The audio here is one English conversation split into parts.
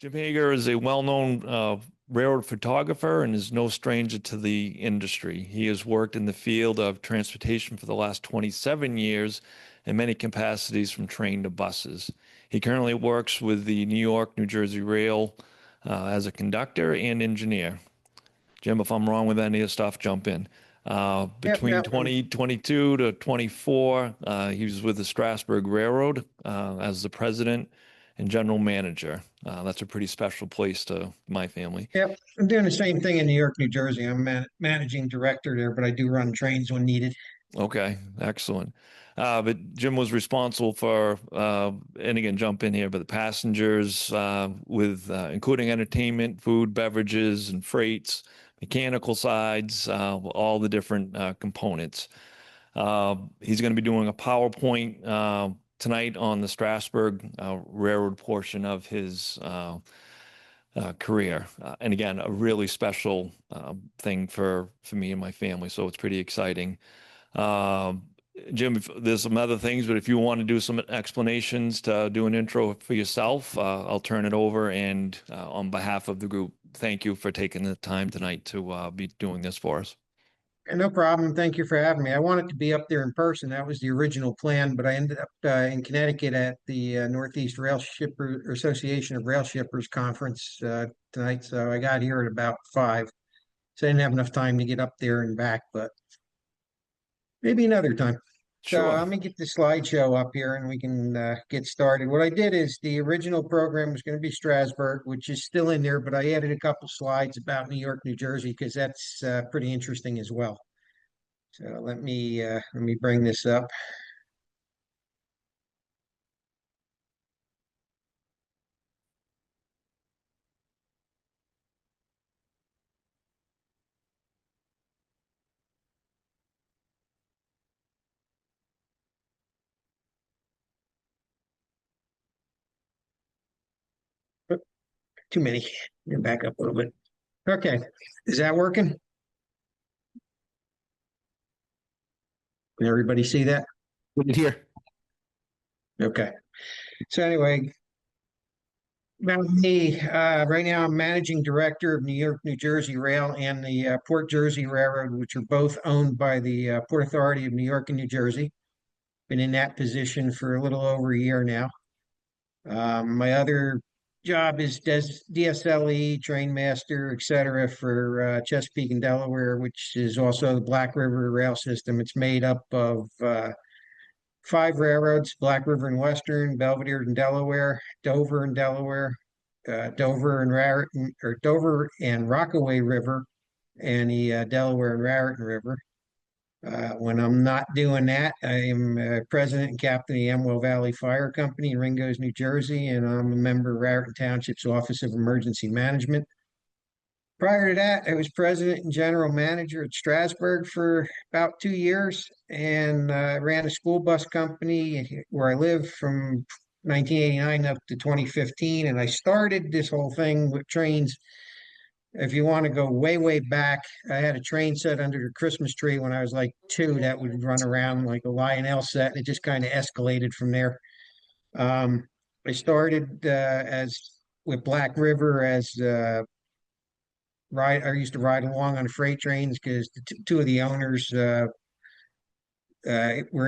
Jim Hager is a well-known railroad photographer and is no stranger to the industry. He has worked in the field of transportation for the last 27 years in many capacities from train to buses. He currently works with the New York, New Jersey Rail as a conductor and engineer. Jim, if I'm wrong with any of the stuff, jump in. Yep, Between no, 2022 to 24, he was with the Strasburg Railroad as the president and general manager. That's a pretty special place to my family. yep. I'm doing the same thing in New York, New Jersey. I'm managing director there, but I do run trains when needed. Okay, excellent. But Jim was responsible for, and again, jump in here, but the passengers with including entertainment, food, beverages, and freights, mechanical sides, all the different components. He's going to be doing a PowerPoint tonight on the Strasburg Railroad portion of his career. And again, a really special thing for me and my family. So it's pretty exciting. Um, Jim, there's some other things, but if you want to do some explanations to do an intro for yourself, I'll turn it over. And on behalf of the group, thank you for taking the time tonight to be doing this for us. No problem. Thank you for having me. I wanted to be up there in person. That was the original plan, but I ended up in Connecticut at the Northeast Rail Shipper Association of Rail Shippers conference tonight. So I got here at about 5. So I didn't have enough time to get up there and back, but maybe another time. So Sure. let me get the slideshow up here and we can get started. What I did is the original program was going to be Strasbourg, which is still in there, but I added a couple slides about New York, New Jersey, because that's pretty interesting as well. So let me bring this up. Oop, too many. Get back up a little bit. Okay, is that working? Can everybody see that? Good here. Okay. So anyway, about me, right now I'm managing director of New York, New Jersey Rail and the Port Jersey Railroad, which are both owned by the Port Authority of New York and New Jersey. Been in that position for a little over a year now. My other job is DSLE, train master, et cetera, for Chesapeake and Delaware, which is also the Black River Rail System. It's made up of 5 railroads: Black River and Western, Belvedere and Delaware, Dover and Delaware, Dover and Rockaway River, and the Delaware and Raritan River. When I'm not doing that, I am president and captain of the Amwell Valley Fire Company in Ringoes, New Jersey, and I'm a member of Raritan Township's Office of Emergency Management. Prior to that, I was president and general manager at Strasburg for about 2 years and ran a school bus company where I lived from 1989 up to 2015. And I started this whole thing with trains. If you want to go way, way back, I had a train set under the Christmas tree when I was like 2 that would run around like a Lionel set. And it just kind of escalated from there. Um, I started as with Black River as ride. I used to ride along on freight trains because two of the owners were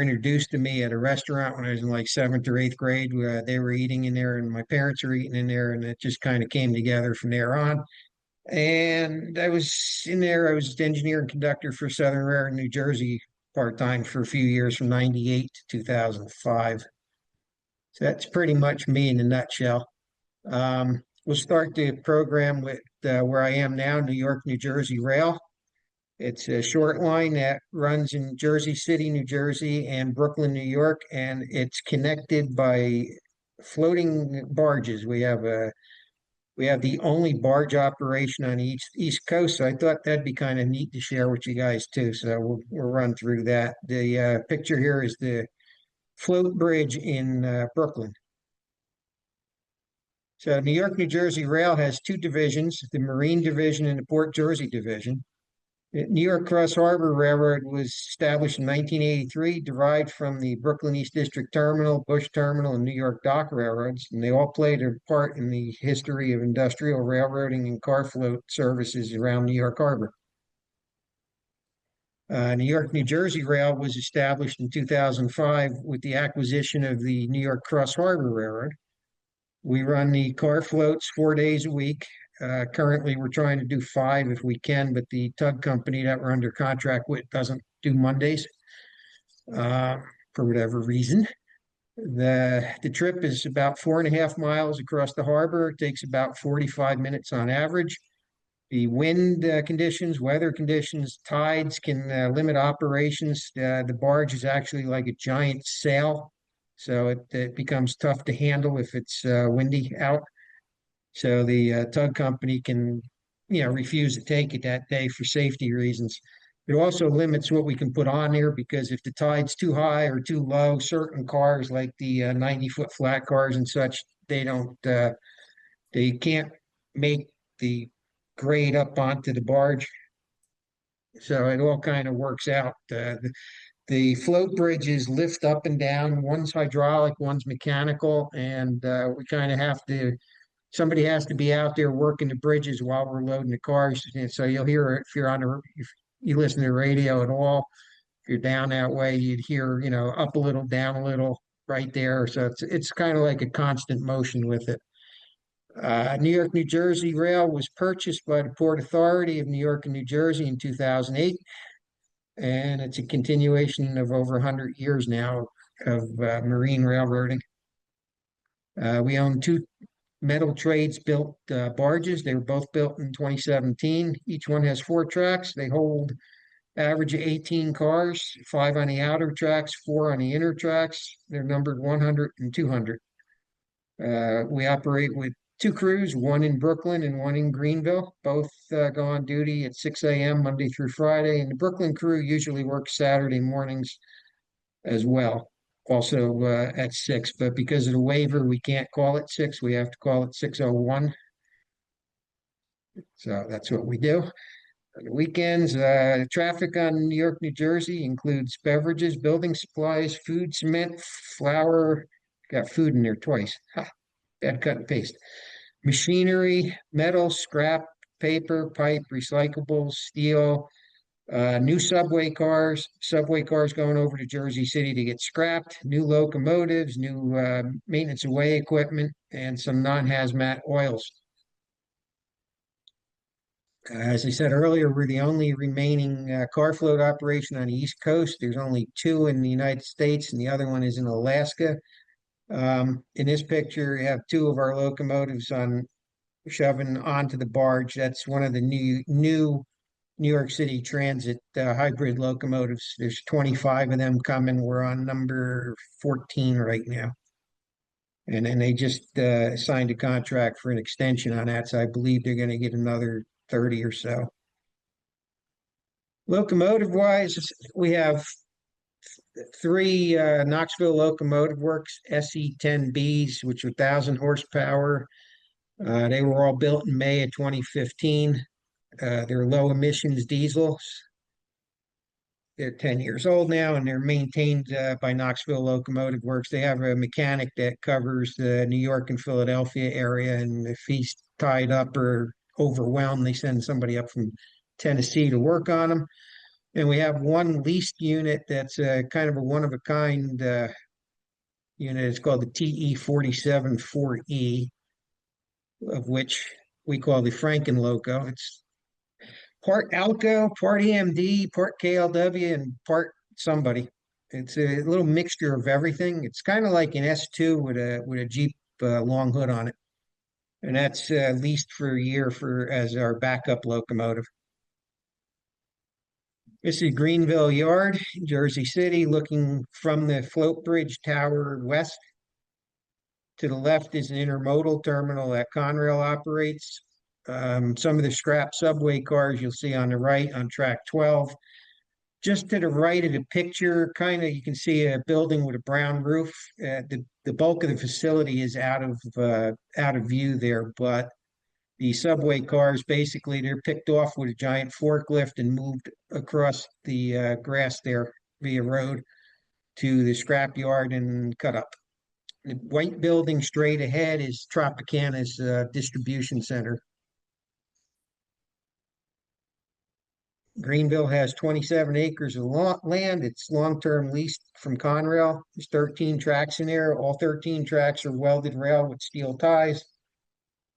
introduced to me at a restaurant when I was in like 7th or 8th grade. They were eating in there, and my parents were eating in there, and it just kind of came together from there on. And I was in there. I was the engineer and conductor for Southern Rare in New Jersey part time for a few years from '98 to 2005. So that's pretty much me in a nutshell. We'll start the program with where I am now, New York, New Jersey Rail. It's a short line that runs in Jersey City, New Jersey, and Brooklyn, New York, and it's connected by floating barges. We have the only barge operation on the East Coast, so I thought that'd be kind of neat to share with you guys too. So we'll run through that. The picture here is the float bridge in Brooklyn. So New York, New Jersey Rail has 2 divisions, the Marine Division and the Port Jersey Division. New York Cross Harbor Railroad was established in 1983, derived from the Brooklyn East District Terminal, Bush Terminal, and New York Dock Railroads, and they all played a part in the history of industrial railroading and car float services around New York Harbor. New York, New Jersey Rail was established in 2005 with the acquisition of the New York Cross Harbor Railroad. We run the car floats 4 days a week. Currently, we're trying to do five if we can, but the tug company that we're under contract with doesn't do Mondays uh, for whatever reason. The trip is about 4.5 miles across the harbor. It takes about 45 minutes on average. The wind conditions, weather conditions, tides can limit operations. The barge is actually like a giant sail, so it becomes tough to handle if it's windy out. So the tug company can, refuse to take it that day for safety reasons. It also limits what we can put on there because if the tide's too high or too low, certain cars like the 90-foot flat cars and such, they can't make the grade up onto the barge. So it all kind of works out. The float bridges lift up and down. One's hydraulic, one's mechanical, and we kind of have to somebody has to be out there working the bridges while we're loading the cars. And so you'll hear if you're if you listen to the radio at all, if you're down that way, you'd hear, up a little, down a little right there. So it's kind of like a constant motion with it. New York, New Jersey Rail was purchased by the Port Authority of New York and New Jersey in 2008, and it's a continuation of over 100 years now of marine railroading. We own two metal trades built barges. They were both built in 2017. Each one has four tracks. They hold average of 18 cars, five on the outer tracks, four on the inner tracks. They're numbered 100 and 200. We operate with two crews, one in Brooklyn and one in Greenville. Both go on duty at 6 a.m. Monday through Friday. And the Brooklyn crew usually works Saturday mornings as well, also at 6. But because of the waiver, we can't call it 6. We have to call it 6:01. So that's what we do. On the weekends, traffic on New York, New Jersey includes beverages, building supplies, food, cement, flour. Got food in there twice. Ha, bad cut and paste. Machinery, metal, scrap, paper, pipe, recyclables, steel, new subway cars going over to Jersey City to get scrapped, new locomotives, new maintenance away equipment, and some non-hazmat oils. As I said earlier, we're the only remaining car float operation on the East Coast. There's only two in the United States, and the other one is in Alaska. In this picture, you have two of our locomotives on shoving onto the barge. That's one of the new New York City Transit hybrid locomotives. There's 25 of them coming. We're on number 14 right now. And then they just signed a contract for an extension on that. So I believe they're going to get another 30 or so. Locomotive wise, we have three Knoxville Locomotive Works SE10Bs, which are 1,000 horsepower. They were all built in May of 2015. They're low emissions diesels. They're 10 years old now, and they're maintained by Knoxville Locomotive Works. They have a mechanic that covers the New York and Philadelphia area, and if he's tied up or overwhelmed, they send somebody up from Tennessee to work on them. And we have one leased unit that's kind of a one-of-a-kind unit. It's called the TE 474E, of which we call the Franken Loco. It's part Alco, part EMD, part KLW, and part somebody. It's a little mixture of everything. It's kind of like an S2 with a Jeep long hood on it, and that's leased for a year for as our backup locomotive. This is Greenville Yard, Jersey City, looking from the float bridge tower west. To the left is an intermodal terminal that Conrail operates. Some of the scrap subway cars you'll see on the right on track 12. Just to the right of the picture, kind of you can see a building with a brown roof. The bulk of the facility is out of view there, but The subway cars, basically, they're picked off with a giant forklift and moved across the grass there via road to the scrap yard and cut up. The white building straight ahead is Tropicana's distribution center. Greenville has 27 acres of land. It's long-term leased from Conrail. There's 13 tracks in there. All 13 tracks are welded rail with steel ties.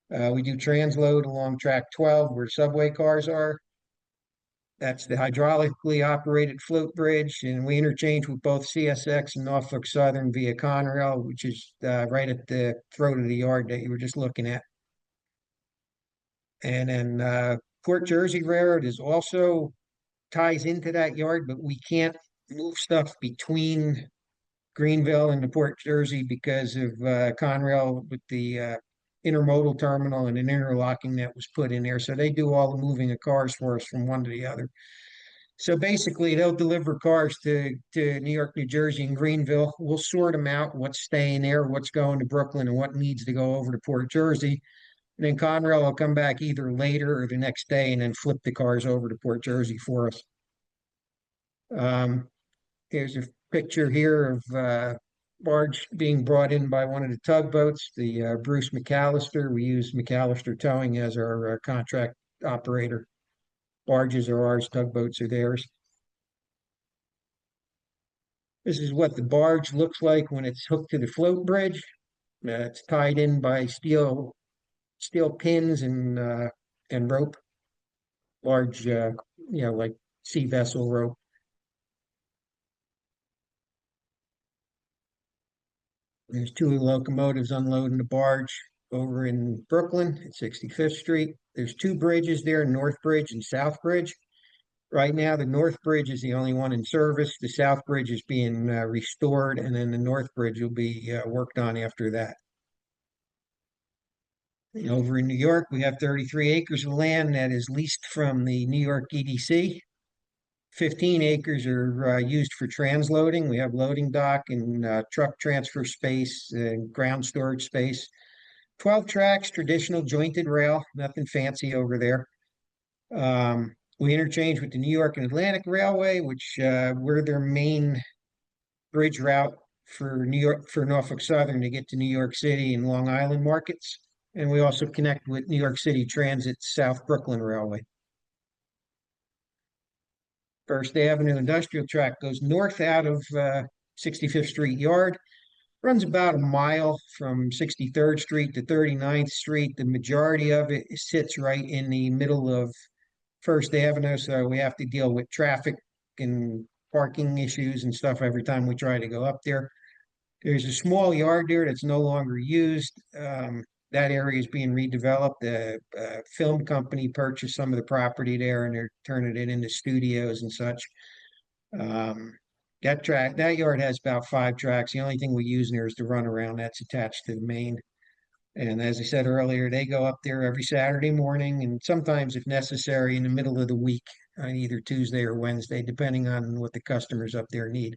We do transload along track 12 where subway cars are. That's the hydraulically operated float bridge, and we interchange with both CSX and Norfolk Southern via Conrail, which is right at the throat of the yard that you were just looking at. And then Port Jersey Railroad is also ties into that yard, but we can't move stuff between Greenville and the Port Jersey because of Conrail with the intermodal terminal and an interlocking that was put in there. So they do all the moving of cars for us from one to the other. So basically, they'll deliver cars to New York, New Jersey, and Greenville. We'll sort them out, what's staying there, what's going to Brooklyn, and what needs to go over to Port Jersey. And then Conrail will come back either later or the next day and then flip the cars over to Port Jersey for us. Here's a picture here of barge being brought in by one of the tugboats, the Bruce McAllister. We use McAllister Towing as our contract operator. Barges are ours, tugboats are theirs. This is what the barge looks like when it's hooked to the float bridge. It's tied in by steel pins and rope, large, like sea vessel rope. There's two locomotives unloading the barge over in Brooklyn at 65th Street. There's two bridges there, North Bridge and South Bridge. Right now, the North Bridge is the only one in service. The South Bridge is being restored, and then the North Bridge will be worked on after that. And over in New York, we have 33 acres of land that is leased from the New York EDC. 15 acres are used for transloading. We have loading dock and truck transfer space and ground storage space. 12 tracks, traditional jointed rail, nothing fancy over there. We interchange with the New York and Atlantic Railway, which we're their main bridge route for Norfolk Southern to get to New York City and Long Island markets. And we also connect with New York City Transit's South Brooklyn Railway. First Avenue Industrial Tract goes north out of 65th Street Yard, runs about a mile from 63rd Street to 39th Street. The majority of it sits right in the middle of First Avenue, so we have to deal with traffic and parking issues and stuff every time we try to go up there. There's a small yard there that's no longer used. That area is being redeveloped. The film company purchased some of the property there, and they're turning it into studios and such. That yard has about 5 tracks. The only thing we use in there is the runaround that's attached to the main. And as I said earlier, they go up there every Saturday morning, and sometimes, if necessary, in the middle of the week, on either Tuesday or Wednesday, depending on what the customers up there need.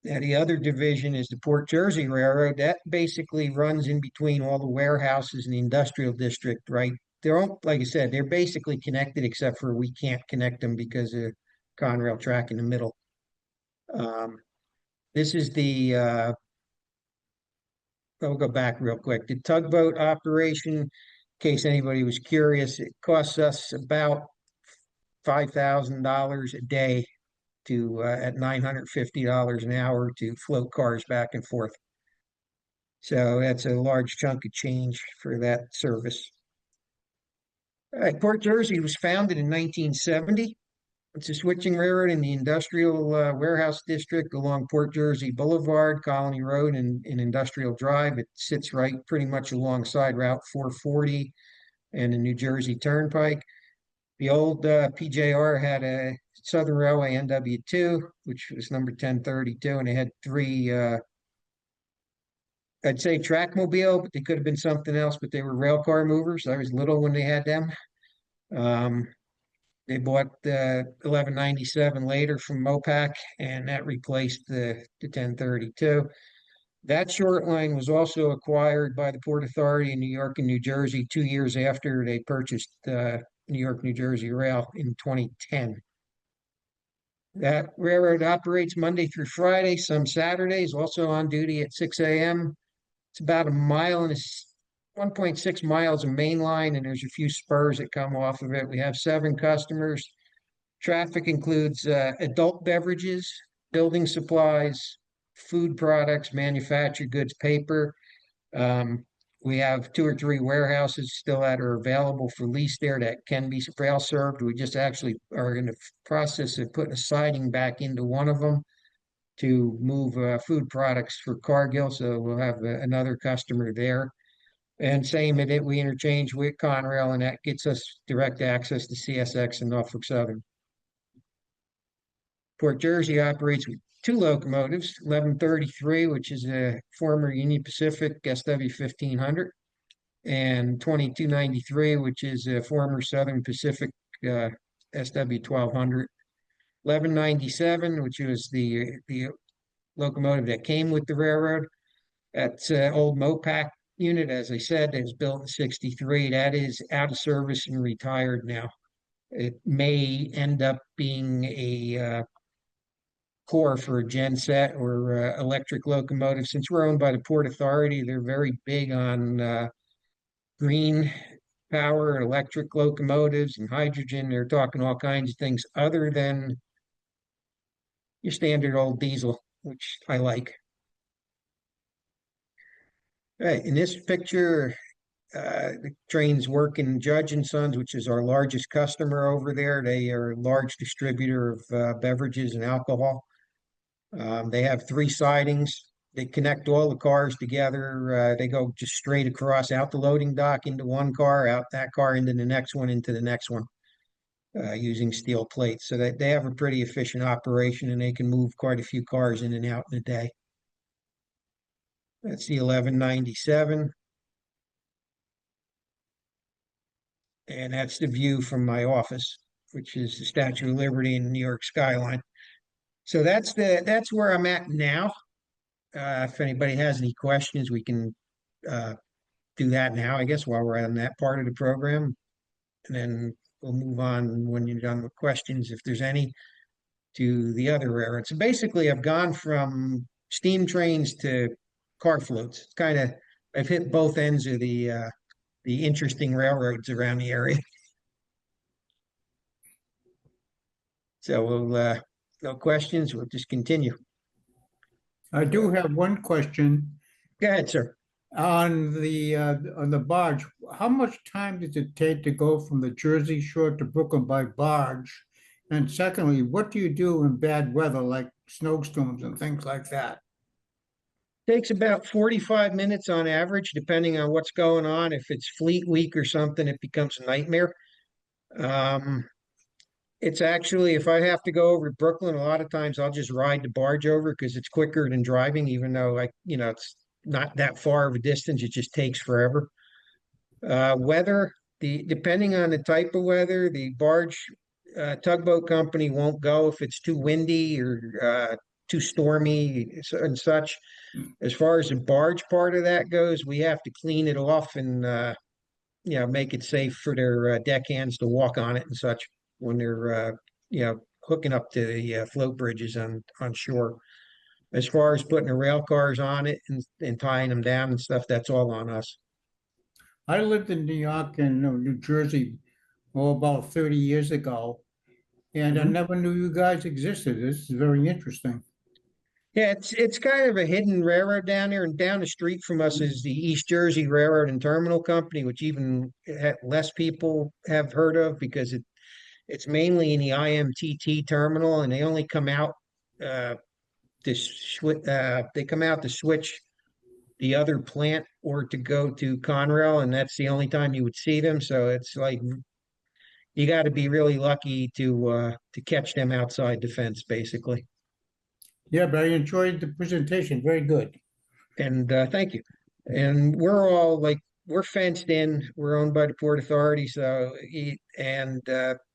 Now, the other division is the Port Jersey Railroad. That basically runs in between all the warehouses in the industrial district, right? They're all, like I said, they're basically connected, except for we can't connect them because of Conrail track in the middle. This is the I'll go back real quick. The tugboat operation, in case anybody was curious, it costs us about $5,000 a day to at $950 an hour to float cars back and forth. So that's a large chunk of change for that service. All right, Port Jersey was founded in 1970. It's a switching railroad in the industrial warehouse district along Port Jersey Boulevard, Colony Road, and Industrial Drive. It sits right pretty much alongside Route 440 and the New Jersey Turnpike. The old PJR had a Southern Railway NW2, which was number 1032, and they had 3, I'd say trackmobile, but they could have been something else, but they were rail car movers. I was little when they had them. They bought the 1197 later from Mopac, and that replaced the 1032. That short line was also acquired by the Port Authority in New York and New Jersey 2 years after they purchased New York, New Jersey Rail in 2010. That railroad operates Monday through Friday, some Saturdays, also on duty at 6 a.m. It's about a mile and 1.6 miles of main line, and there's a few spurs that come off of it. We have 7 customers. Traffic includes adult beverages, building supplies, food products, manufactured goods, paper. Um, we have 2 or 3 warehouses still that are available for lease there that can be rail served. We just actually are in the process of putting a siding back into one of them to move food products for Cargill. So we'll have another customer there. And same at it, we interchange with Conrail, and that gets us direct access to CSX and Norfolk Southern. Port Jersey operates with 2 locomotives, 1133, which is a former Union Pacific SW 1500, and 2293, which is a former Southern Pacific SW 1200. 1197, which was the locomotive that came with the railroad. That's old Mopac unit, as I said, it was built in 63. That is out of service and retired now. It may end up being a core for a genset or electric locomotive. Since we're owned by the Port Authority, they're very big on green power, electric locomotives, and hydrogen. They're talking all kinds of things other than your standard old diesel, which I like. Right, in this picture, the train's working Judge and Sons, which is our largest customer over there. They are a large distributor of beverages and alcohol. They have 3 sidings. They connect all the cars together. They go just straight across out the loading dock into one car, out that car into the next one, into the next one, using steel plates. So they have a pretty efficient operation, and they can move quite a few cars in and out in a day. That's the 1197. And that's the view from my office, which is the Statue of Liberty and New York skyline. So that's where I'm at now. If anybody has any questions, we can do that now, I guess, while we're on that part of the program. And then we'll move on when you're done with questions, if there's any, to the other railroads. So basically, I've gone from steam trains to car floats. It's kind of, I've hit both ends of the interesting railroads around the area. So we'll no questions. We'll just continue. I do have one question Go ahead, sir. on the barge. How much time does it take to go from the Jersey Shore to Brooklyn by barge? And secondly, what do you do in bad weather like snowstorms and things like that? Takes about 45 minutes on average, depending on what's going on. If it's fleet week or something, it becomes a nightmare. Um, it's actually, if I have to go over to Brooklyn, a lot of times I'll just ride the barge over because it's quicker than driving, even though it's not that far of a distance. It just takes forever. Weather, depending on the type of weather, the barge tugboat company won't go if it's too windy or too stormy and such. As far as the barge part of that goes, we have to clean it off and make it safe for their deckhands to walk on it and such when they're hooking up to the float bridges on shore. As far as putting the rail cars on it and tying them down and stuff, that's all on us. I lived in New York and New Jersey, about 30 years ago, and I never knew you guys existed. This is very interesting. Yeah, it's kind of a hidden railroad down there, and down the street from us is the East Jersey Railroad and Terminal Company, which even less people have heard of because it's mainly in the IMTT terminal, and they only come out they come out to switch the other plant or to go to Conrail, and that's the only time you would see them. So it's like you got to be really lucky to catch them outside the fence, basically. Yeah, but I enjoyed the presentation. Very good. And thank you. And we're fenced in. We're owned by the Port Authority,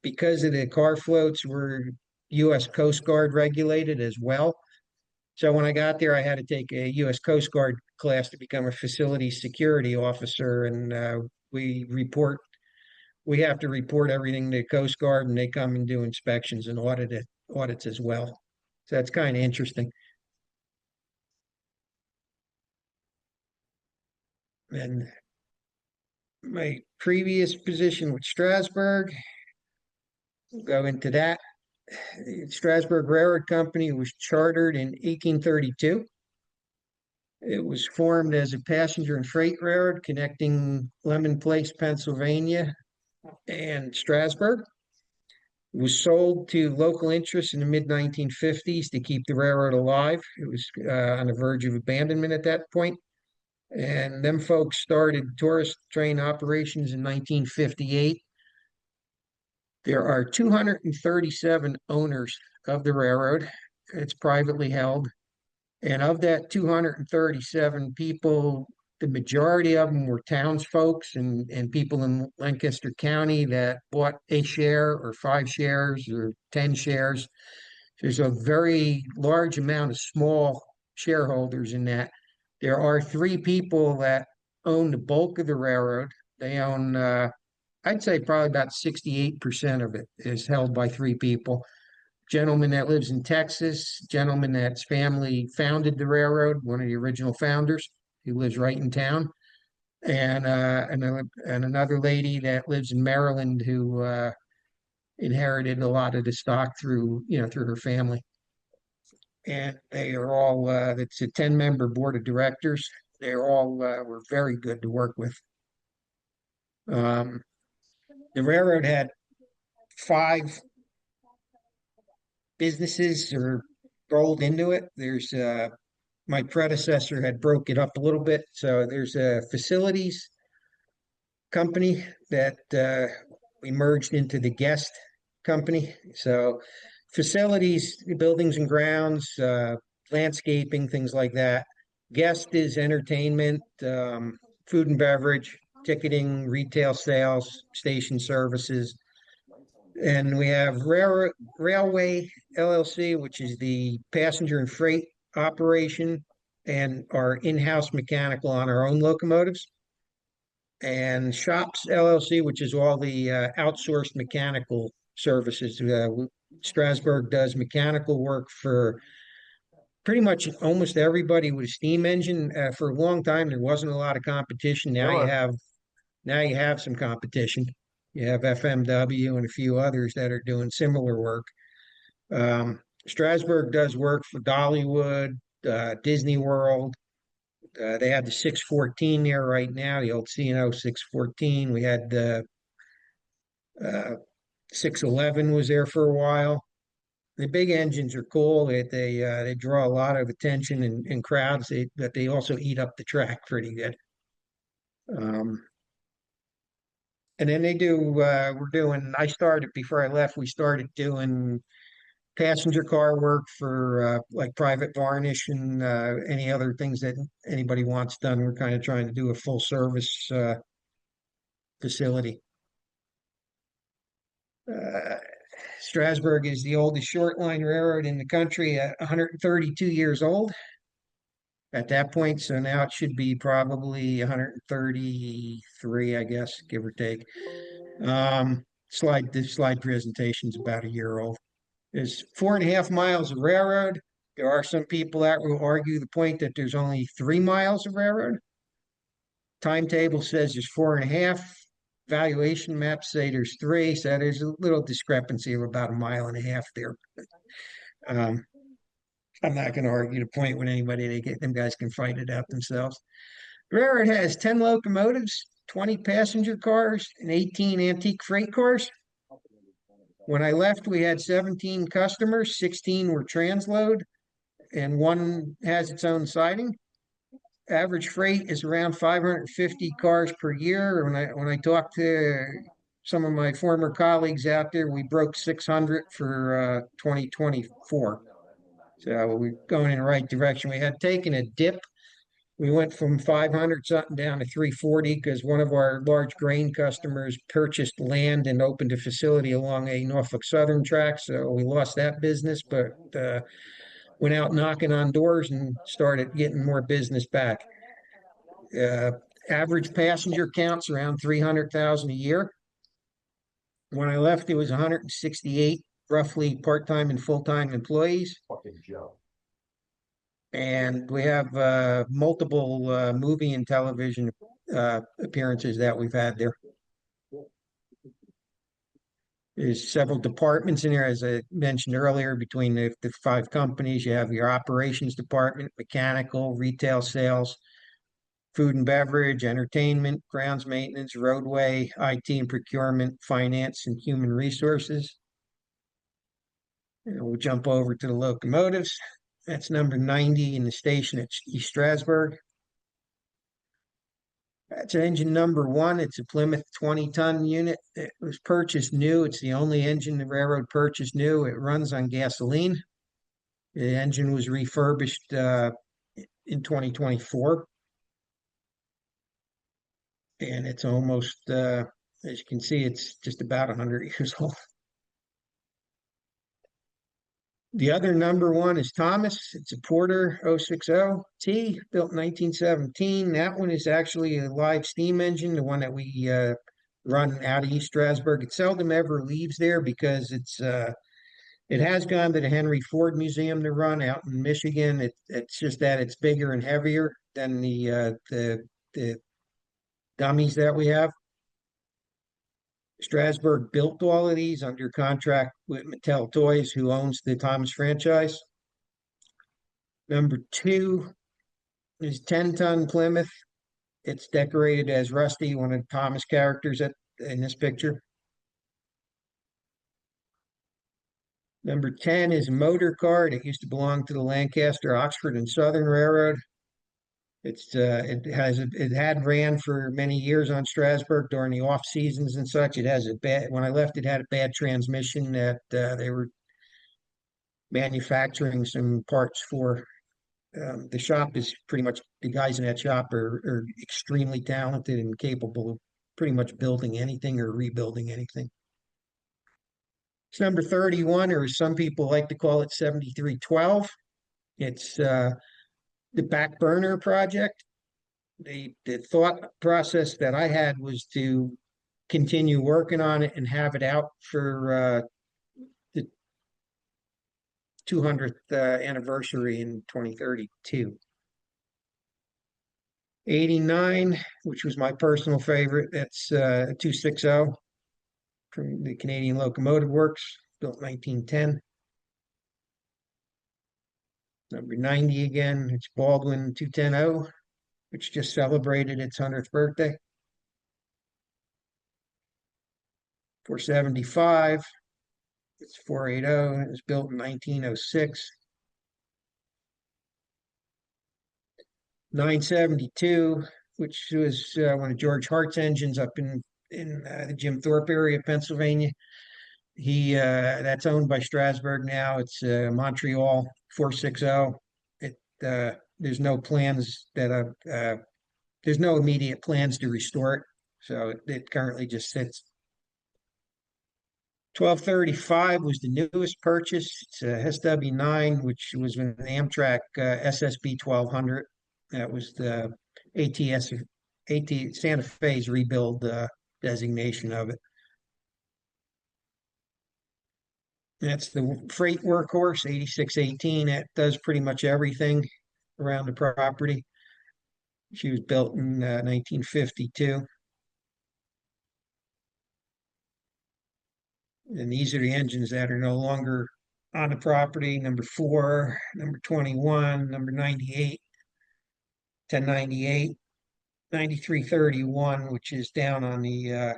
because of the car floats, we're U.S. Coast Guard regulated as well. So when I got there, I had to take a U.S. Coast Guard class to become a facility security officer, and we report. We have to report everything to Coast Guard, and they come and do inspections and audits as well. So that's kind of interesting. And my previous position with Strasburg, we'll go into that. Strasburg Railroad Company was chartered in 1832. It was formed as a passenger and freight railroad connecting Lemon Place, Pennsylvania, and Strasburg. It was sold to local interests in the mid 1950s to keep the railroad alive. It was on the verge of abandonment at that point. And them folks started tourist train operations in 1958. There are 237 owners of the railroad. It's privately held. And of that 237 people, the majority of them were townsfolks and people in Lancaster County that bought a share or 5 shares or 10 shares. There's a very large amount of small shareholders in that. There are 3 people that own the bulk of the railroad. They own, I'd say probably about 68% of it is held by 3 people. Gentleman that lives in Texas, gentleman that's family founded the railroad, one of the original founders, who lives right in town, and another lady that lives in Maryland who inherited a lot of the stock through her family. And they are all it's a 10-member board of directors. They're all were very good to work with. The railroad had 5 businesses or rolled into it. There's my predecessor had broke it up a little bit. So there's a facilities company that we merged into the guest company. So facilities, buildings and grounds, landscaping, things like that. Guest is entertainment, food and beverage, ticketing, retail sales, station services. And we have Railway LLC, which is the passenger and freight operation, and our in-house mechanical on our own locomotives. And Shops LLC, which is all the outsourced mechanical services. Strasburg does mechanical work for pretty much almost everybody with a steam engine. For a long time, there wasn't a lot of competition. Now you have some competition. You have FMW and a few others that are doing similar work. Strasburg does work for Dollywood, Disney World. They have the 614 there right now, the old C&O 614. We had the 611 was there for a while. The big engines are cool. They draw a lot of attention and crowds. But they also eat up the track pretty good. And then I started before I left, we started doing passenger car work for like private varnish and any other things that anybody wants done. We're kind of trying to do a full service facility. Strasburg is the oldest short line railroad in the country at 132 years old at that point. So now it should be probably 133, I guess, give or take. This slide presentation is about a year old. There's 4.5 miles of railroad. There are some people that will argue the point that there's only 3 miles of railroad. Timetable says there's 4.5. Valuation maps say there's 3. So there's a little discrepancy of about 1.5 miles there. I'm not going to argue the point with anybody. Them guys can fight it out themselves. The railroad has 10 locomotives, 20 passenger cars, and 18 antique freight cars. When I left, we had 17 customers, 16 were transload, and 1 has its own siding. Average freight is around 550 cars per year. When I talked to some of my former colleagues out there, we broke 600 for 2024. So we're going in the right direction. We had taken a dip. We went from 500 something down to 340 because one of our large grain customers purchased land and opened a facility along a Norfolk Southern track. So we lost that business, but went out knocking on doors and started getting more business back. Uh, Average passenger counts around 300,000 a year. When I left, it was 168, roughly part-time and full-time employees. Fucking Joe. And we have multiple movie and television appearances that we've had there. There's several departments in there, as I mentioned earlier, between the five companies. You have your operations department, mechanical, retail sales, food and beverage, entertainment, grounds maintenance, roadway, IT and procurement, finance, and human resources. And we'll jump over to the locomotives. That's number 90 in the station at East Strasburg. That's engine number 1. It's a Plymouth 20-ton unit. It was purchased new. It's the only engine the railroad purchased new. It runs on gasoline. The engine was refurbished in 2024. And it's almost, as you can see, it's just about 100 years old. The other number 1 is Thomas. It's a Porter 060T, built in 1917. That one is actually a live steam engine, the one that we run out of East Strasburg. It seldom ever leaves there because it has gone to the Henry Ford Museum to run out in Michigan. It's just that it's bigger and heavier than the dummies that we have. Strasburg built all of these under contract with Mattel Toys, who owns the Thomas franchise. Number 2 is 10-ton Plymouth. It's decorated as Rusty, one of the Thomas characters in this picture. Number 10 is a motor car that used to belong to the Lancaster, Oxford, and Southern Railroad. It had ran for many years on Strasburg during the off seasons and such. When I left, it had a bad transmission that they were manufacturing some parts for. The shop is pretty much, the guys in that shop are extremely talented and capable of pretty much building anything or rebuilding anything. It's number 31, or some people like to call it 7312. It's the back burner project. The thought process that I had was to continue working on it and have it out for the 200th anniversary in 2032. 89, which was my personal favorite, that's 260 from the Canadian Locomotive Works, built 1910. Number 90 again, it's Baldwin 210, which just celebrated its 100th birthday. 475, it's 480, it was built in 1906. 972, which was one of George Hart's engines up in the Jim Thorpe area of Pennsylvania. That's owned by Strasburg now. It's Montreal 460. There's no plans there's no immediate plans to restore it, so it currently just sits. 1235 was the newest purchase. It's a SW9, which was an Amtrak SSB 1200. That was the AT Santa Fe's rebuild designation of it. That's the freight workhorse, 8618. It does pretty much everything around the property. She was built in 1952. And these are the engines that are no longer on the property. Number 4, number 21, number 98, 1098, 9331, which is down on the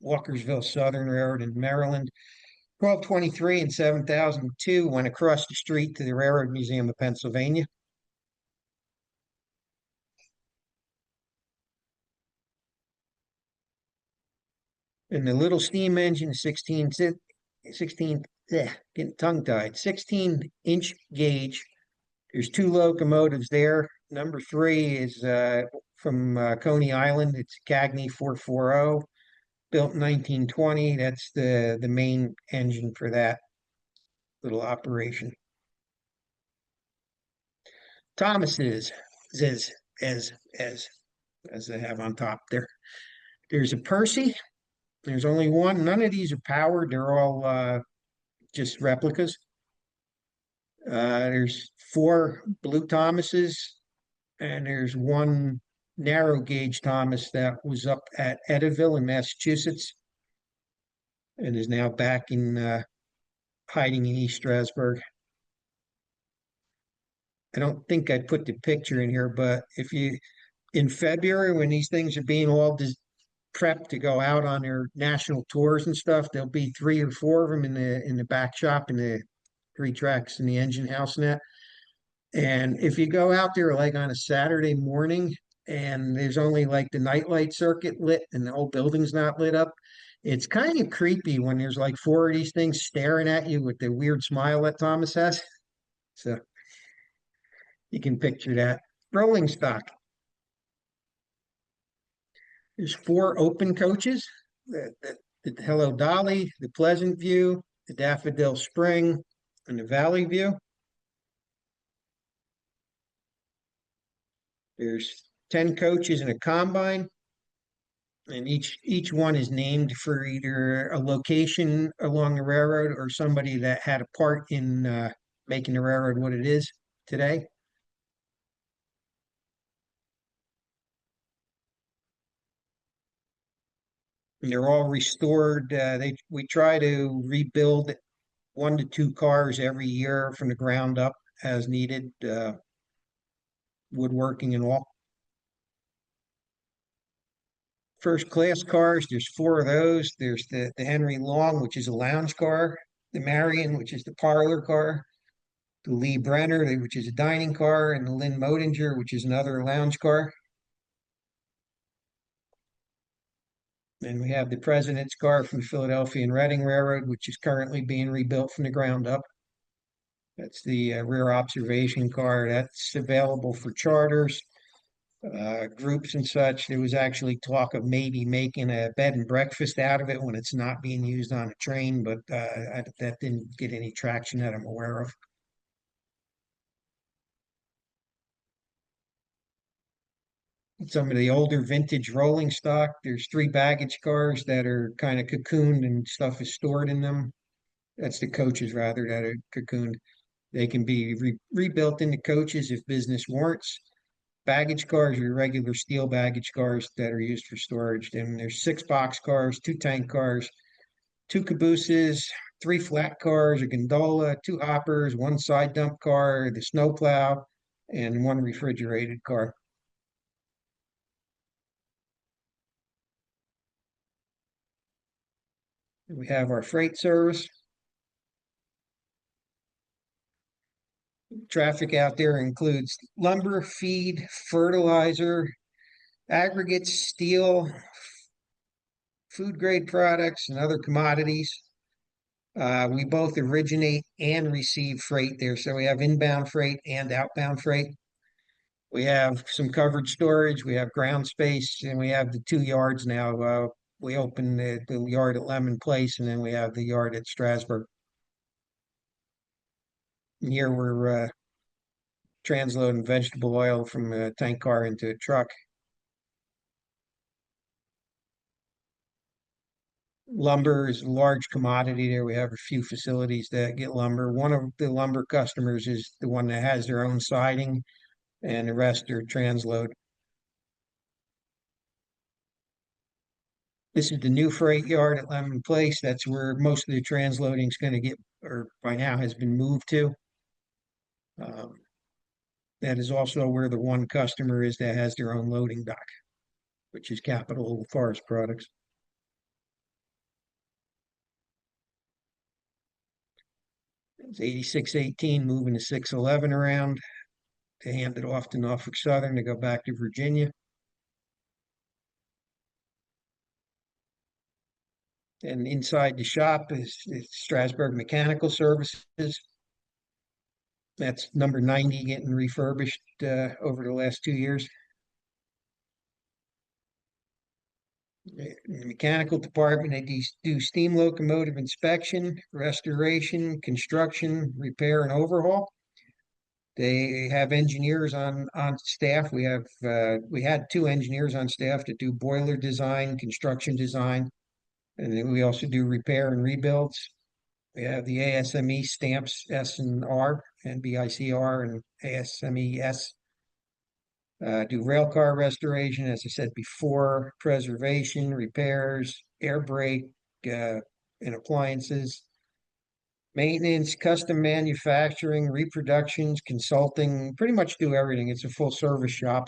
Walkersville Southern Railroad in Maryland. 1223 and 7002 went across the street to the Railroad Museum of Pennsylvania. And the little steam engine, 16, getting tongue-tied, 16-inch gauge. There's 2 locomotives there. Number 3 is from Coney Island. It's Cagney 440, built in 1920. That's the main engine for that little operation. Thomas's, as as as as they have on top there. There's a Percy. There's only one. None of these are powered. They're all just replicas. There's four Blue Thomases, and there's one narrow gauge Thomas that was up at Eddyville in Massachusetts and is now back in hiding in East Stroudsburg. I don't think I put the picture in here, but if you in February when these things are being all prepped to go out on their national tours and stuff, there'll be three or four of them in the back shop in the three tracks in the engine house and that. And if you go out there like on a Saturday morning and there's only like the nightlight circuit lit and the whole building's not lit up, it's kind of creepy when there's like four of these things staring at you with the weird smile that Thomas has. So you can picture that. Rolling stock. There's four open coaches. The Hello Dolly, the Pleasant View, the Daffodil Spring, and the Valley View. There's 10 coaches in a combine, and each one is named for either a location along the railroad or somebody that had a part in making the railroad what it is today. And they're all restored. We try to rebuild 1 to 2 cars every year from the ground up as needed, woodworking and all. First class cars, there's four of those. There's the Henry Long, which is a lounge car, the Marion, which is the parlor car, the Lee Brenner, which is a dining car, and the Lynn Modinger, which is another lounge car. And we have the President's car from the Philadelphia and Reading Railroad, which is currently being rebuilt from the ground up. That's the rear observation car. That's available for charters, groups and such. There was actually talk of maybe making a bed and breakfast out of it when it's not being used on a train, but that didn't get any traction that I'm aware of. Some of the older vintage rolling stock, there's 3 baggage cars that are kind of cocooned and stuff is stored in them. That's the coaches rather that are cocooned. They can be rebuilt into coaches if business warrants. Baggage cars are regular steel baggage cars that are used for storage. Then there's 6 box cars, 2 tank cars, 2 cabooses, 3 flat cars, a gondola, 2 hoppers, 1 side dump car, the snowplow, and 1 refrigerated car. We have our freight service. Traffic out there includes lumber, feed, fertilizer, aggregates, steel, food grade products, and other commodities. We both originate and receive freight there. So we have inbound freight and outbound freight. We have some covered storage, we have ground space, and we have the 2 yards now. We opened the yard at Lemon Place, and then we have the yard at Strasburg. And here we're transloading vegetable oil from a tank car into a truck. Lumber is a large commodity there. We have a few facilities that get lumber. One of the lumber customers is the one that has their own siding, and the rest are transload. This is the new freight yard at Lemon Place. That's where most of the transloading is going to get, or by now has been moved to. That is also where the one customer is that has their own loading dock, which is Capital Forest Products. It's 8618 moving to 611 around to hand it off to Norfolk Southern to go back to Virginia. And inside the shop is Strasburg Mechanical Services. That's number 90 getting refurbished over the last 2 years. In the mechanical department, they do steam locomotive inspection, restoration, construction, repair, and overhaul. They have engineers on staff. We had two engineers on staff to do boiler design, construction design, and then we also do repair and rebuilds. We have the ASME stamps S and R and BICR and ASMES. Do rail car restoration, as I said before, preservation, repairs, air brake, and appliances, maintenance, custom manufacturing, reproductions, consulting, pretty much do everything. It's a full service shop.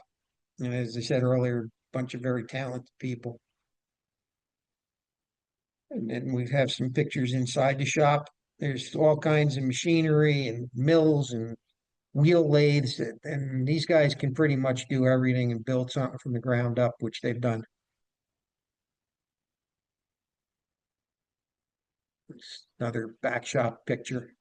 And as I said earlier, a bunch of very talented people. And then we have some pictures inside the shop. There's all kinds of machinery and mills and wheel lathes, and these guys can pretty much do everything and build something from the ground up, which they've done. It's another back shop picture.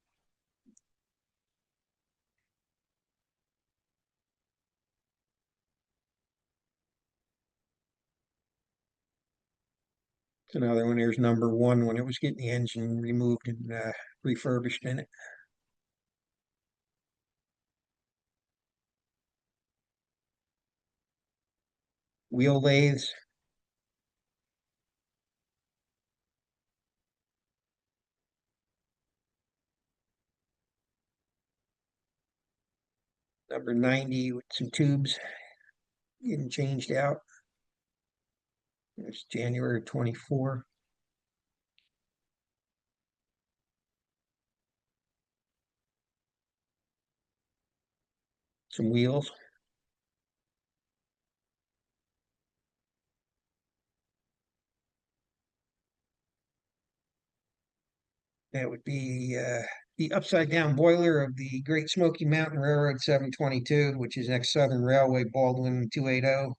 It's another one. Here's number one when it was getting the engine removed and refurbished in it. Wheel lathes. Number 90 with some tubes getting changed out. It's January 24. Some wheels. That would be the upside down boiler of the Great Smoky Mountain Railroad 722, which is ex Southern Railway Baldwin 280.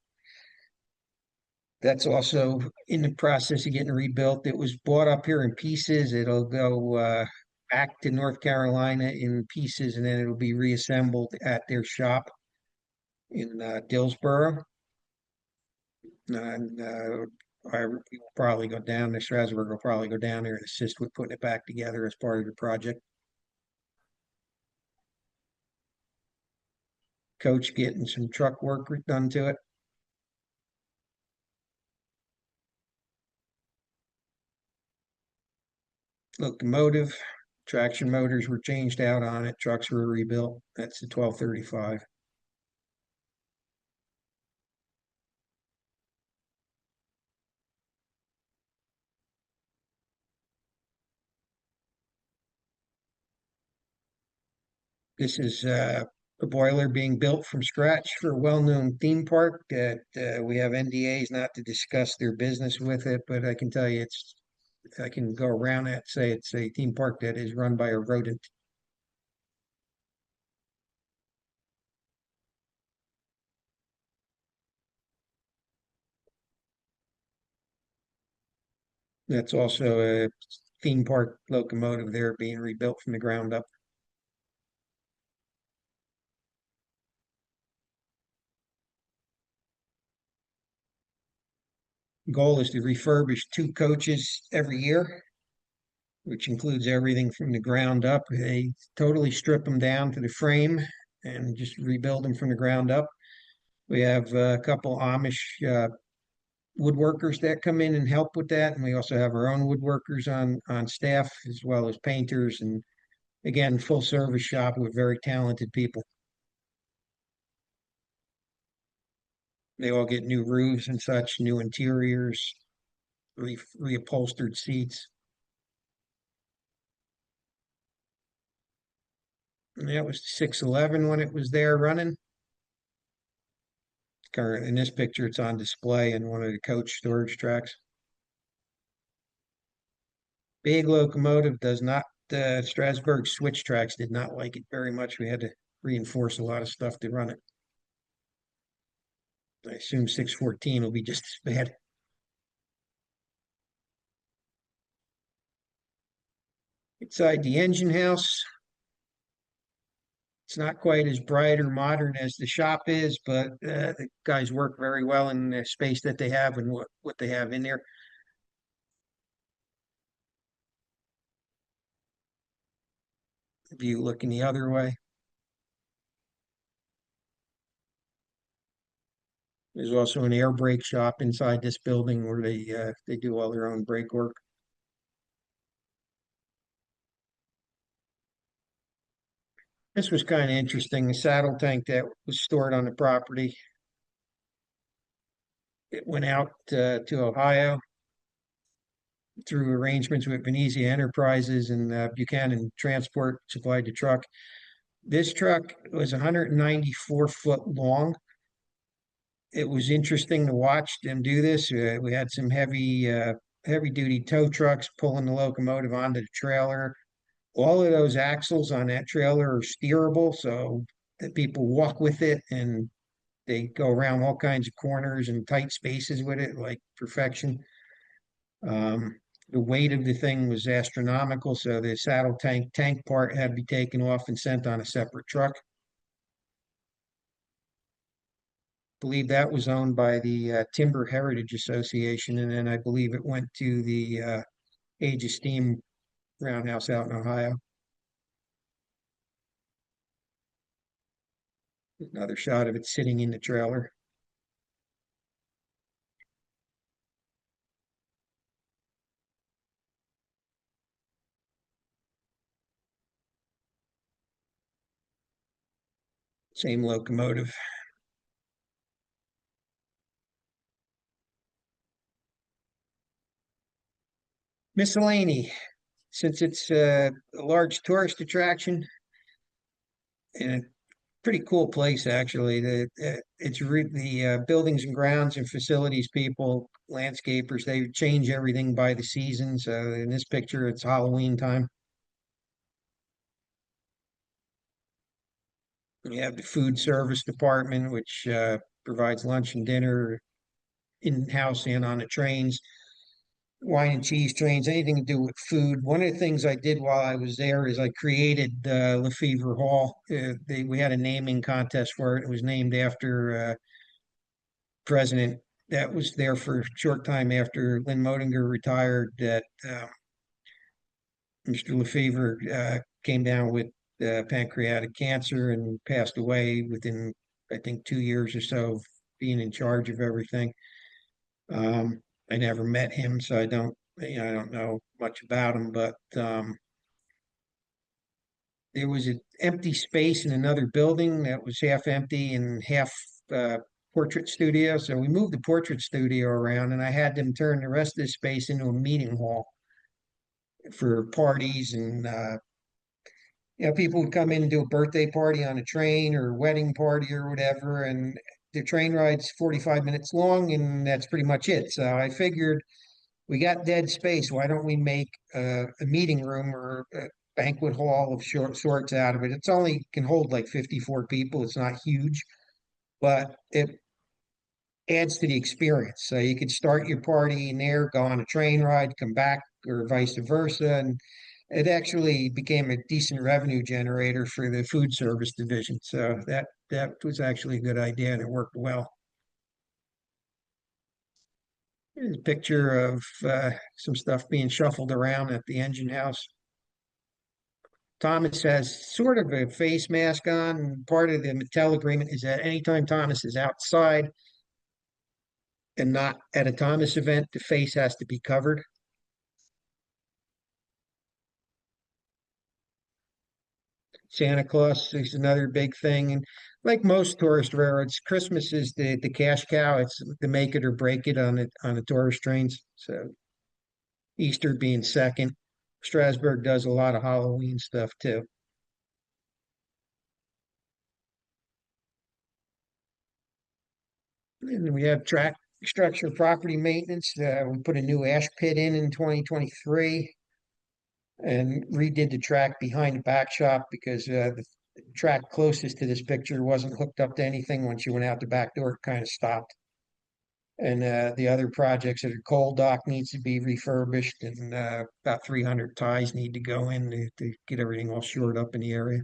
That's also in the process of getting rebuilt. It was bought up here in pieces. It'll go back to North Carolina in pieces, and then it'll be reassembled at their shop in Dillsboro. And I will probably go down to Strasburg. Will probably go down there and assist with putting it back together as part of the project. Coach getting some truck work done to it. Locomotive, traction motors were changed out on it. Trucks were rebuilt. That's the 1235. This is a boiler being built from scratch for a well-known theme park that we have NDAs not to discuss their business with it, but I can tell you I can go around that and say it's a theme park that is run by a rodent. That's also a theme park locomotive there being rebuilt from the ground up. Goal is to refurbish two coaches every year, which includes everything from the ground up. They totally strip them down to the frame and just rebuild them from the ground up. We have a couple Amish woodworkers that come in and help with that, and we also have our own woodworkers on staff as well as painters, and again, full service shop with very talented people. They all get new roofs and such, new interiors, reupholstered seats. And that was 611 when it was there running. Current in this picture, it's on display in one of the coach storage tracks. Big locomotive does not, Strasburg switch tracks did not like it very much. We had to reinforce a lot of stuff to run it. I assume 614 will be just as bad. Inside the engine house, it's not quite as bright or modern as the shop is, but the guys work very well in the space that they have and what they have in there. View looking the other way. There's also an air brake shop inside this building where they do all their own brake work. This was kind of interesting. The saddle tank that was stored on the property, it went out to Ohio through arrangements with Venezia Enterprises, and Buchanan Transport supplied the truck. This truck was 194 foot long. It was interesting to watch them do this. We had some heavy duty tow trucks pulling the locomotive onto the trailer. All of those axles on that trailer are steerable, so that people walk with it and they go around all kinds of corners and tight spaces with it, like perfection. The weight of the thing was astronomical, so the saddle tank part had to be taken off and sent on a separate truck. Believe that was owned by the Timber Heritage Association, and then I believe it went to the Age of Steam Roundhouse out in Ohio. Another shot of it sitting in the trailer. Same locomotive. Miscellany, since it's a large tourist attraction and a pretty cool place actually. The buildings and grounds and facilities people, landscapers, they change everything by the season. So in this picture, it's Halloween time. You have the food service department, which provides lunch and dinner in-house and on the trains. Wine and cheese trains, anything to do with food. One of the things I did while I was there is I created Lefevre Hall. We had a naming contest for it. It was named after president that was there for a short time after Lynn Moedinger retired. That Mr. Lefevre came down with pancreatic cancer and passed away within, I think, 2 years or so of being in charge of everything. I never met him, so I don't know much about him, but there was an empty space in another building that was half empty and half portrait studio. So we moved the portrait studio around, and I had them turn the rest of the space into a meeting hall for parties, and people would come in and do a birthday party on a train or a wedding party or whatever, and the train ride's 45 minutes long, and that's pretty much it. So I figured we got dead space. Why don't we make a meeting room or a banquet hall of sorts out of it? It's only can hold like 54 people. It's not huge, but it adds to the experience. So you could start your party in there, go on a train ride, come back, or vice versa. And it actually became a decent revenue generator for the food service division. So that was actually a good idea and it worked well. Here's a picture of some stuff being shuffled around at the engine house. Thomas has sort of a face mask on. Part of the Mattel agreement is that anytime Thomas is outside and not at a Thomas event, the face has to be covered. Santa Claus is another big thing. And like most tourist railroads, Christmas is the cash cow. It's the make it or break it on the tourist trains. So Easter being second. Strasburg does a lot of Halloween stuff too. And we have track structure property maintenance. We put a new ash pit in 2023 and redid the track behind the back shop because the track closest to this picture wasn't hooked up to anything. Once you went out the back door, it kind of stopped. And the other projects at the coal dock needs to be refurbished, and about 300 ties need to go in to get everything all shored up in the area.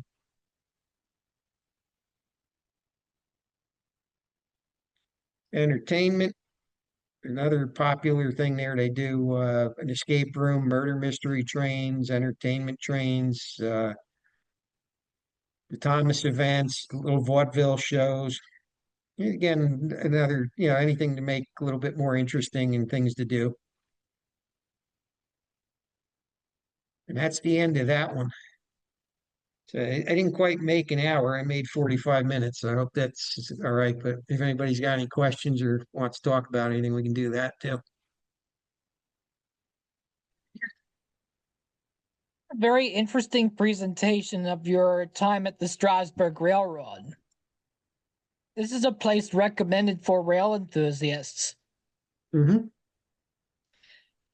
Entertainment, another popular thing there. They do an escape room, murder mystery trains, entertainment trains, the Thomas events, little vaudeville shows. Again, another, anything to make a little bit more interesting and things to do. And that's the end of that one. So I didn't quite make an hour. I made 45 minutes. I hope that's all right. But if anybody's got any questions or wants to talk about anything, we can do that too. Very interesting presentation of your time at the Strasburg Railroad. This is a place recommended for rail enthusiasts. Mm-hmm.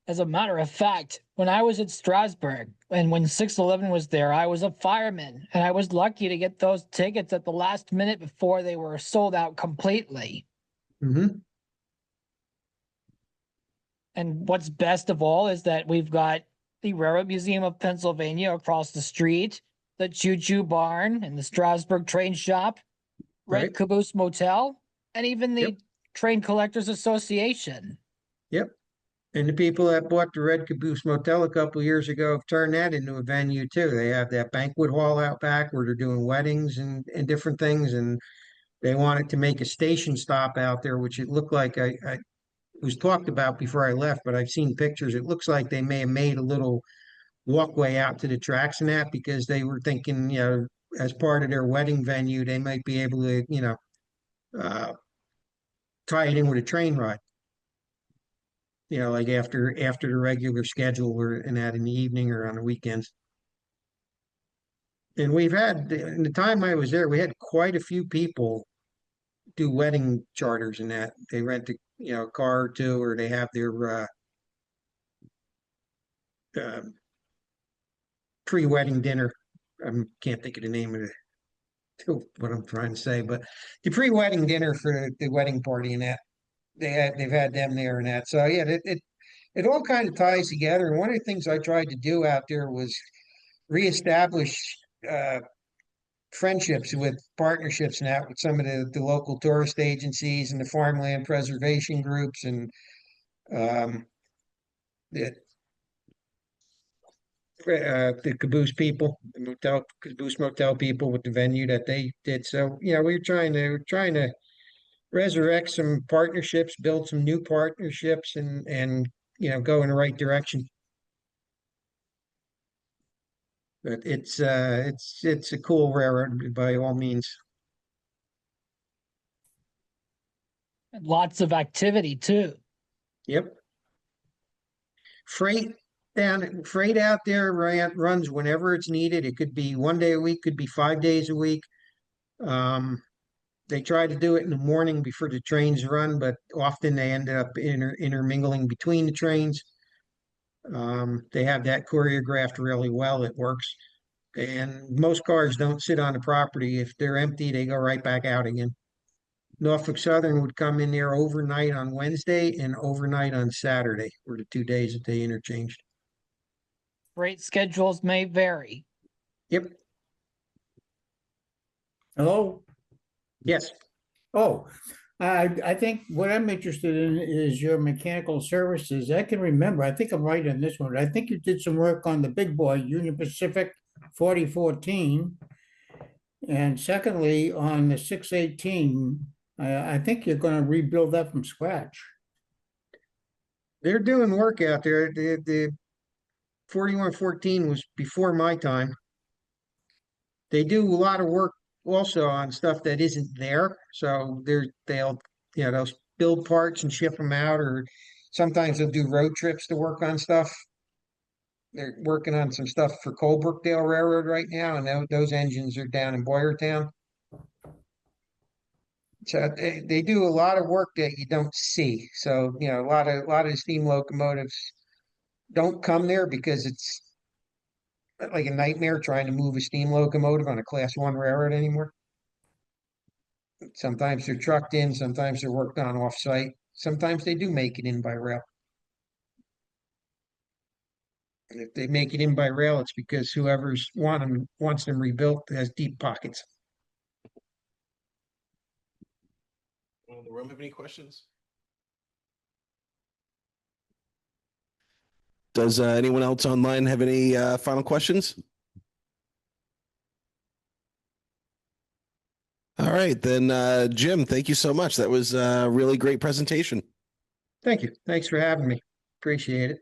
As a matter of fact, when I was at Strasburg and when 611 was there, I was a fireman and I was lucky to get those tickets at the last minute before they were sold out completely. Mm-hmm. And what's best of all is that we've got the Railroad Museum of Pennsylvania across the street, the Choo Choo Barn and the Strasburg Train Shop, Red Right. Caboose Motel, and even the Yep. Train Collectors Association. Yep. And the people that bought the Red Caboose Motel a couple years ago have turned that into a venue too. They have that banquet hall out back where they're doing weddings and different things. And they wanted to make a station stop out there, which it looked like I was talked about before I left, but I've seen pictures. It looks like they may have made a little walkway out to the tracks and that because they were thinking, as part of their wedding venue, they might be able to, uh, tie it in with a train ride. Like after the regular schedule or and that in the evening or on the weekends. And we've had in the time I was there, we had quite a few people do wedding charters and that. They rent a car or two, or they have their uh, pre-wedding dinner. I can't think of the name of what I'm trying to say, but the pre-wedding dinner for the wedding party and that they've had them there and that. So yeah, it all kind of ties together. And one of the things I tried to do out there was reestablish uh, friendships with partnerships and that with some of the local tourist agencies and the farmland preservation groups and um, the the Caboose people, the motel Caboose Motel people with the venue that they did. So we were trying to resurrect some partnerships, build some new partnerships, and go in the right direction. But it's a cool railroad by all means. Lots of activity too. Yep. Freight freight out there runs whenever it's needed. It could be one day a week, could be 5 days a week. Um, they try to do it in the morning before the trains run, but often they end up intermingling between the trains. They have that choreographed really well. It works. And most cars don't sit on the property. If they're empty, they go right back out again. Norfolk Southern would come in there overnight on Wednesday and overnight on Saturday were the 2 days that they interchanged. Freight schedules may vary. Yep. Hello? Yes. Oh, I think what I'm interested in is your mechanical services. I can remember, I think I'm right on this one. I think you did some work on the big boy, Union Pacific 4014. And secondly, on the 618, I think you're going to rebuild that from scratch. They're doing work out there. The 4114 was before my time. They do a lot of work also on stuff that isn't there. So they'll build parts and ship them out, or sometimes they'll do road trips to work on stuff. They're working on some stuff for Colebrookdale Railroad right now, and those engines are down in Boyertown. So they do a lot of work that you don't see. So a lot of the steam locomotives don't come there because it's like a nightmare trying to move a steam locomotive on a class one railroad anymore. Sometimes they're trucked in, sometimes they're worked on off site. Sometimes they do make it in by rail. And if they make it in by rail, it's because whoever's wants them rebuilt has deep pockets. Anyone in the room have any questions? Does anyone else online have any final questions? All right, then, Jim, thank you so much. That was a really great presentation. Thank you. Thanks for having me. Appreciate it.